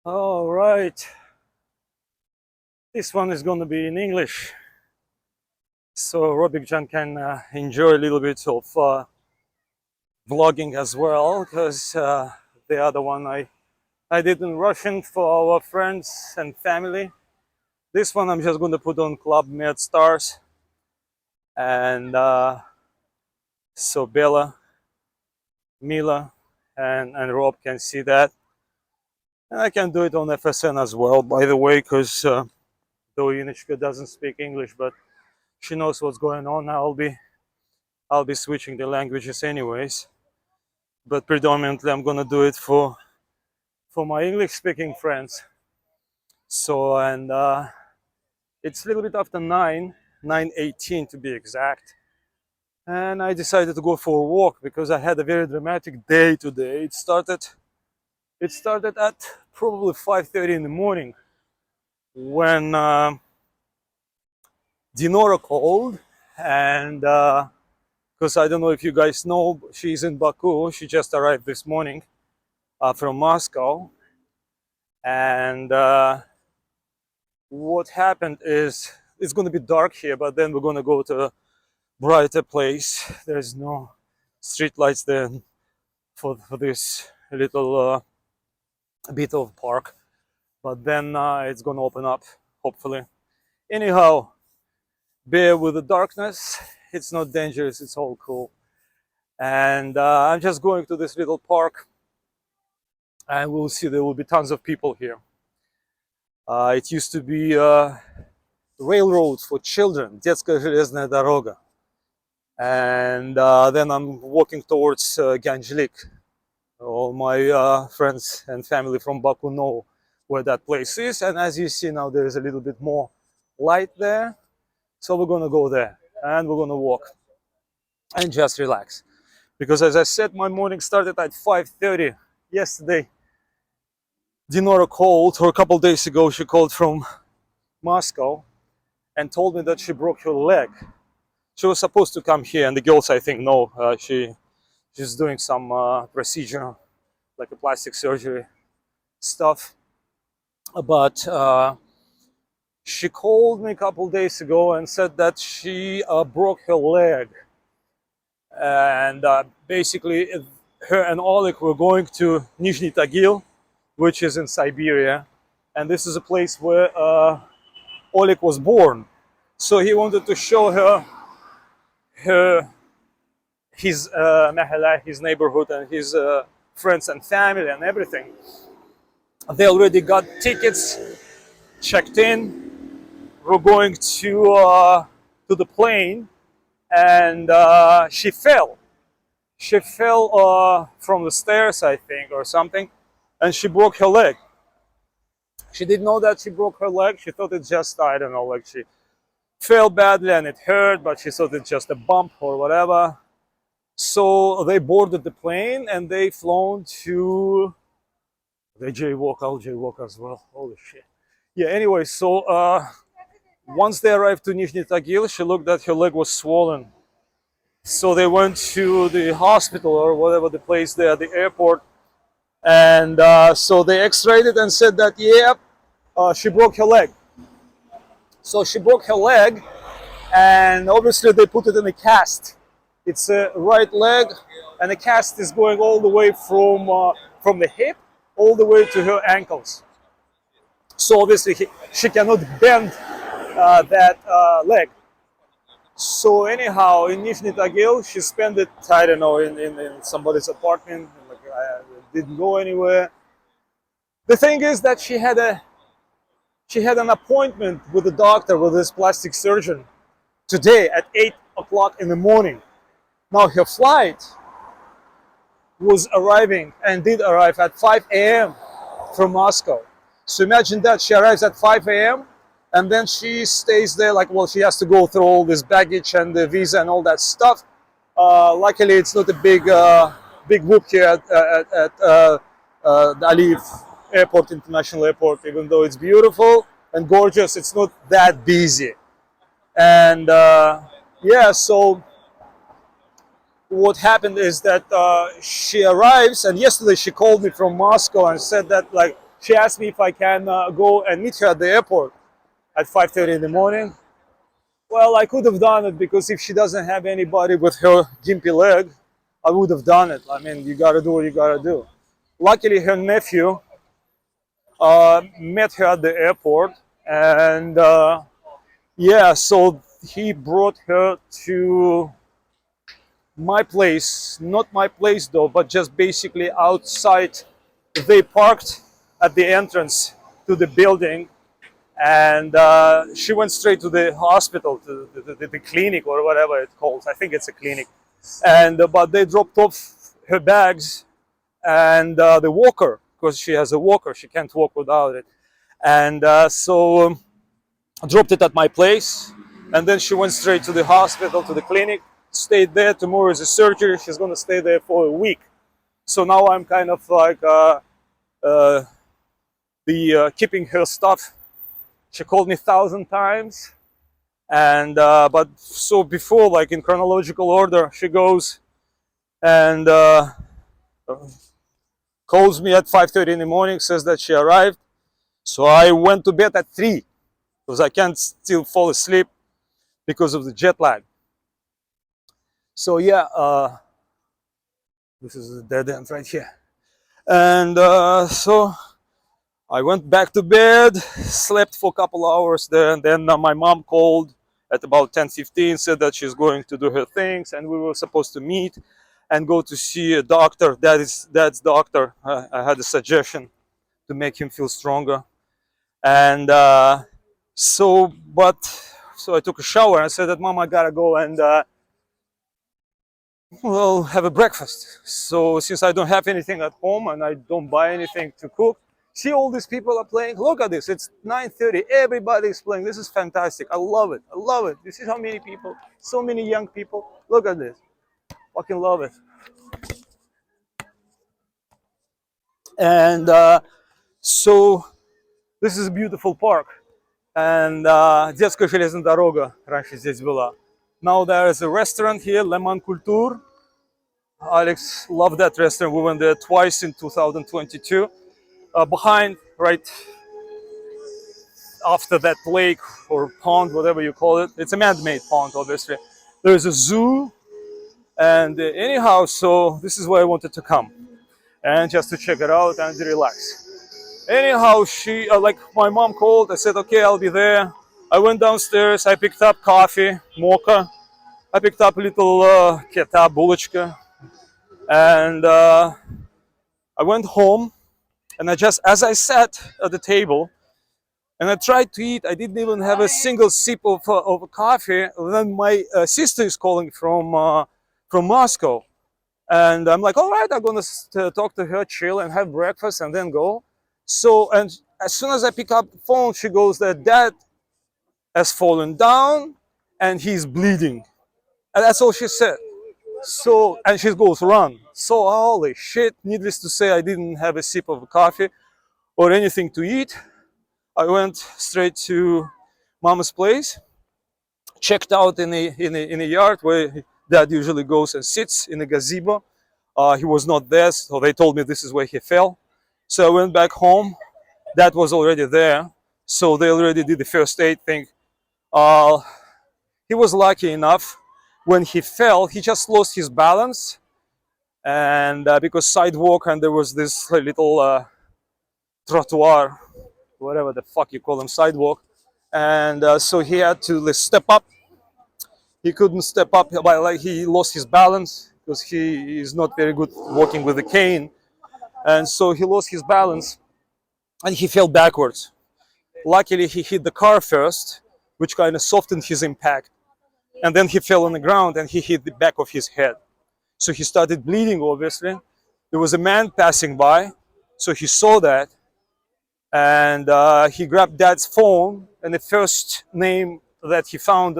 All right, this one is going to be in English, so Robikjan can enjoy a little bit of vlogging as well, because the other one I did in Russian for our friends and family. This one I'm just going to put on Club Med Stars, and so Bella, Mila, and Rob can see that. And I can do it on FSN as well, by the way, because though Yunichka doesn't speak English, but she knows what's going on. I'll be switching the languages anyways, but predominantly I'm gonna do it for my English speaking friends. So, and it's a little bit after 9:18 to be exact, and I decided to go for a walk because I had a very dramatic day today. It started at probably 5:30 in the morning when Dinora called, and because I don't know if you guys know, she's in Baku. She just arrived this morning from Moscow, and what happened is it's going to be dark here, but then we're going to go to a brighter place. There's no street lights then for this little bit of park, but then it's going to open up, hopefully. Anyhow, bear with the darkness. It's not dangerous, it's all cool. And I'm just going to this little park, and we'll see there will be tons of people here. It used to be railroad for children, Детская железная дорога. And then I'm walking towards Ganjlik. All my friends and family from Baku know where that place is. And as you see now, there is a little bit more light there. So we're gonna go there and we're gonna walk and just relax. Because as I said, my morning started at 5:30 yesterday. Dinora called, or a couple days ago, she called from Moscow and told me that she broke her leg. She was supposed to come here, and the girls, I think, know she's doing some procedure, like a plastic surgery stuff. But she called me a couple days ago and said that she broke her leg, and basically her and Oleg were going to Nizhny Tagil, which is in Siberia, and this is a place where Oleg was born. So he wanted to show her his mahalla, his neighborhood, and his friends and family and everything. They already got tickets, checked in. We're going to the plane, and she fell. She fell from the stairs, I think, or something, and she broke her leg. She didn't know that she broke her leg. She thought it's just, I don't know, like she fell badly and it hurt, but she thought it's just a bump or whatever. So they boarded the plane and they flown to. They jaywalk, I'll jaywalk as well. Holy shit. Yeah, anyway, so once they arrived to Nizhny Tagil, she looked that her leg was swollen. So they went to the hospital or whatever the place there, the airport, and so they x-rayed it and said that, yeah, she broke her leg. So she broke her leg, and obviously they put it in a cast. It's a right leg, and the cast is going all the way from the hip all the way to her ankles. So obviously she cannot bend that leg. So anyhow, in Nizhny Tagil, she spent it, I don't know, in somebody's apartment. Like, didn't go anywhere. The thing is that she had an appointment with the doctor, with this plastic surgeon, today at 8 o'clock in the morning. Now her flight was arriving and did arrive at 5 a.m. from Moscow. So imagine that, she arrives at 5 a.m. and then she stays there, like, well, she has to go through all this baggage and the visa and all that stuff. Luckily, it's not a big whoop here at the Aliyev Airport, International Airport. Even though it's beautiful and gorgeous, it's not that busy. And yeah, so what happened is that she arrives, and yesterday she called me from Moscow and said that, like, She asked me if I can go and meet her at the airport at 5:30 in the morning. Well, I could have done it because if she doesn't have anybody with her gimpy leg, I would have done it. I mean, you gotta do what you gotta do. Luckily, her nephew met her at the airport, and yeah, so he brought her to my place, not my place though, but just basically outside. They parked at the entrance to the building, and she went straight to the hospital, to the clinic or whatever it's called. I think it's a clinic. And but they dropped off her bags and the walker, because she has a walker, she can't walk without it. And so dropped it at my place, and then she went straight to the hospital, to the clinic, stayed there. Tomorrow is a surgery. She's going to stay there for a week. So now I'm kind of like keeping her stuff. She called me 1,000 times, and but so before, like in chronological order, she goes and calls me at 5:30 in the morning, says that she arrived. So I went to bed at 3 because I can't still fall asleep because of the jet lag. So yeah, this is a dead end right here. And so I went back to bed, slept for a couple hours there, and then my mom called at about 10:15, said that she's going to do her things, and we were supposed to meet and go to see a doctor. Dad's doctor. I had a suggestion to make him feel stronger, and so I took a shower and I said that, Mom, I gotta go and well, have a breakfast. So since I don't have anything at home and I don't buy anything to cook, see all these people are playing. Look at this. It's 9:30. Everybody's playing. This is fantastic. I love it. I love it. You see how many people, so many young people. Look at this. Fucking love it. And so this is a beautiful park. And детская железная дорога раньше здесь была. Now there is a restaurant here, Lemon Kultur. Alex loved that restaurant. We went there twice in 2022. Behind, right after that lake or pond, whatever you call it, it's a man-made pond, obviously. There's a zoo, and anyhow, so this is where I wanted to come, and just to check it out and relax. Anyhow, she like my mom called. I said, okay, I'll be there. I went downstairs. I picked up coffee, mocha. I picked up a little keta булочка, and I went home. And I just, as I sat at the table, and I tried to eat, I didn't even have a single sip of coffee. Then my sister is calling from Moscow, and I'm like, all right, I'm gonna talk to her, chill, and have breakfast, and then go. So, and as soon as I pick up the phone, she goes that Dad has fallen down, and he's bleeding, and that's all she said. So, and she goes, run. So, holy shit, needless to say, I didn't have a sip of coffee or anything to eat. I went straight to Mama's place, checked out in the yard where Dad usually goes and sits in a gazebo. He was not there, so they told me this is where he fell. So I went back home. Dad was already there, so they already did the first aid thing. He was lucky enough. When he fell, he just lost his balance, and because sidewalk, and there was this little trottoir, whatever the fuck you call them, sidewalk, and so he had to step up. He couldn't step up, but like he lost his balance because he is not very good walking with a cane, and so he lost his balance, and he fell backwards. Luckily, he hit the car first, which kind of softened his impact. And then he fell on the ground and he hit the back of his head. So he started bleeding, obviously. There was a man passing by, so he saw that. And he grabbed Dad's phone, and the first name that he found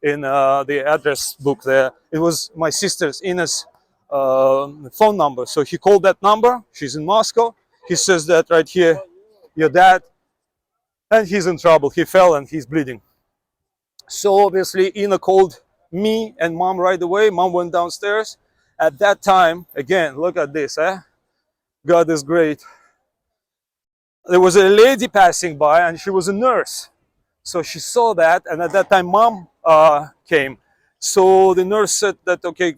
in the address book there, it was my sister's, Ines, phone number. So he called that number. She's in Moscow. He says that right here, your dad, and he's in trouble. He fell and he's bleeding. So obviously Ina called me and Mom right away. Mom went downstairs. At that time, again, look at this, eh? God is great. there was a lady passing by, and she was a nurse. So she saw that, and at that time, mom came. So the nurse said that, okay,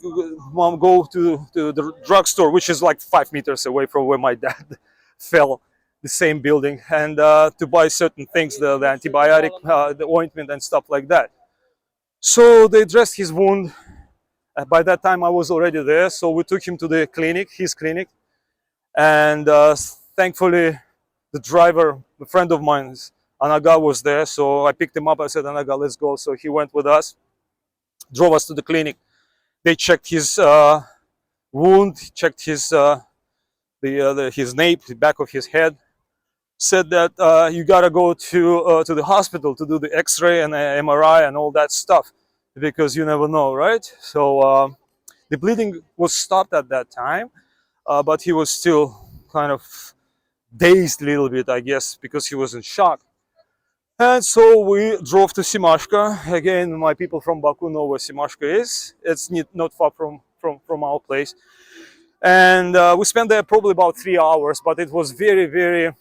mom, go to the drugstore, which is like 5 meters away from where my dad fell, the same building, and to buy certain things, the antibiotic, the ointment, and stuff like that. So they dressed his wound. By that time, I was already there, so we took him to the clinic, his clinic, and thankfully, the driver, a friend of mine, Anaga, was there. So I picked him up. I said, Anaga, let's go. So he went with us, drove us to the clinic. They checked his wound, checked his his nape, the back of his head. Said that you gotta go to the hospital to do the X-ray and MRI and all that stuff, because you never know, right? So the bleeding was stopped at that time, but he was still kind of dazed a little bit, I guess, because he was in shock. And so we drove to Simashka. Again, my people from Baku know where Simashka is. It's not far from our place. And we spent there probably about 3 hours, but it was very, very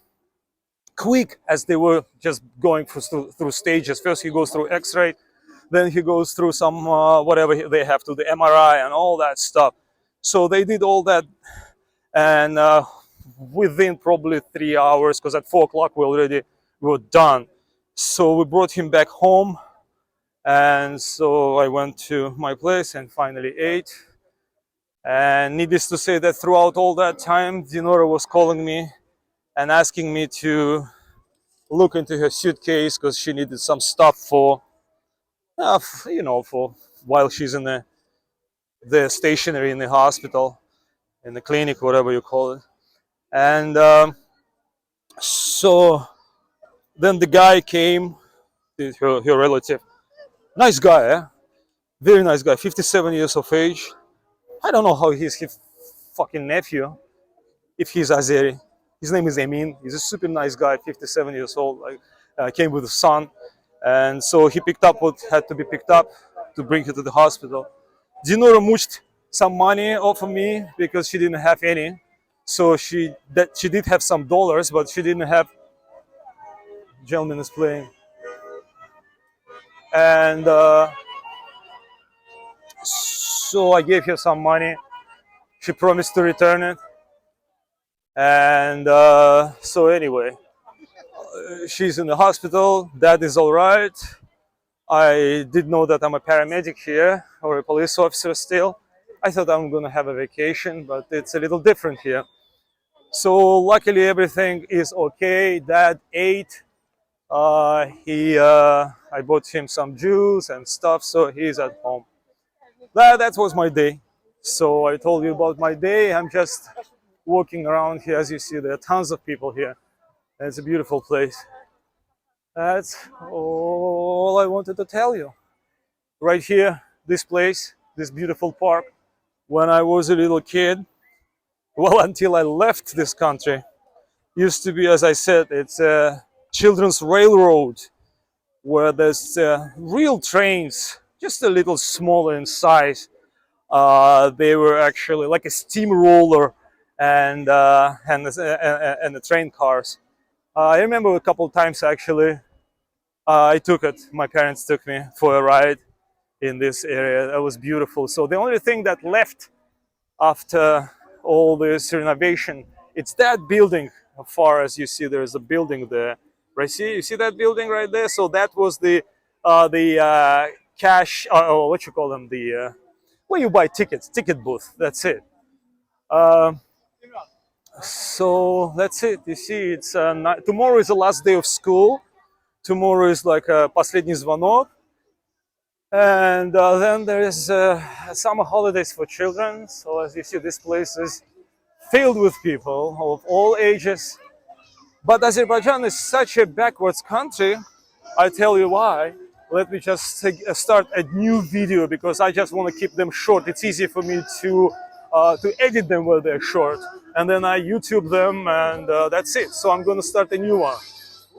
quick, as they were just going through stages. First he goes through X-ray, then he goes through some whatever they have to, the MRI and all that stuff. So they did all that, and within probably 3 hours, because at 4 o'clock we were done. So we brought him back home, and so I went to my place and finally ate. And needless to say that throughout all that time, Dinora was calling me and asking me to look into her suitcase, because she needed some stuff for, for while she's in the stationary in the hospital, in the clinic, whatever you call it. And so then the guy came, her relative, nice guy, eh? Very nice guy, 57 years of age. I don't know how he's his fucking nephew, if he's Azeri. His name is Emin. He's a super nice guy, 57 years old. Like, came with a son, and so he picked up what had to be picked up to bring her to the hospital. Dinora muched some money off of me because she didn't have any. So she did have some dollars, but she didn't have. Gentleman is playing, and so I gave her some money. She promised to return it, and so anyway, she's in the hospital. Dad is all right. I did know that I'm a paramedic here, or a police officer still. I thought I'm gonna have a vacation, but it's a little different here. So luckily everything is okay. Dad ate. I bought him some juice and stuff, so he's at home. That was my day. So I told you about my day. I'm just walking around here. As you see, there are tons of people here. And it's a beautiful place. That's all I wanted to tell you. Right here, this place, this beautiful park. When I was a little kid, well, until I left this country, used to be, as I said, it's a children's railroad where there's real trains, just a little smaller in size. They were actually like a steamroller and the train cars. I remember a couple of times actually. I took it. My parents took me for a ride in this area. That was beautiful. So the only thing that left after all this renovation, it's that building. As far as you see, there's a building there. Right? You see that building right there? So that was the cash. What you call them? The where you buy tickets, ticket booth. That's it. So that's it. You see, it's tomorrow is the last day of school. Tomorrow is like последний звонок. And then there is summer holidays for children. So as you see, this place is filled with people of all ages. But Azerbaijan is such a backwards country. I tell you why. Let me just start a new video, because I just want to keep them short. It's easy for me to edit them when they're short, and then I YouTube them, and that's it. So I'm going to start a new one.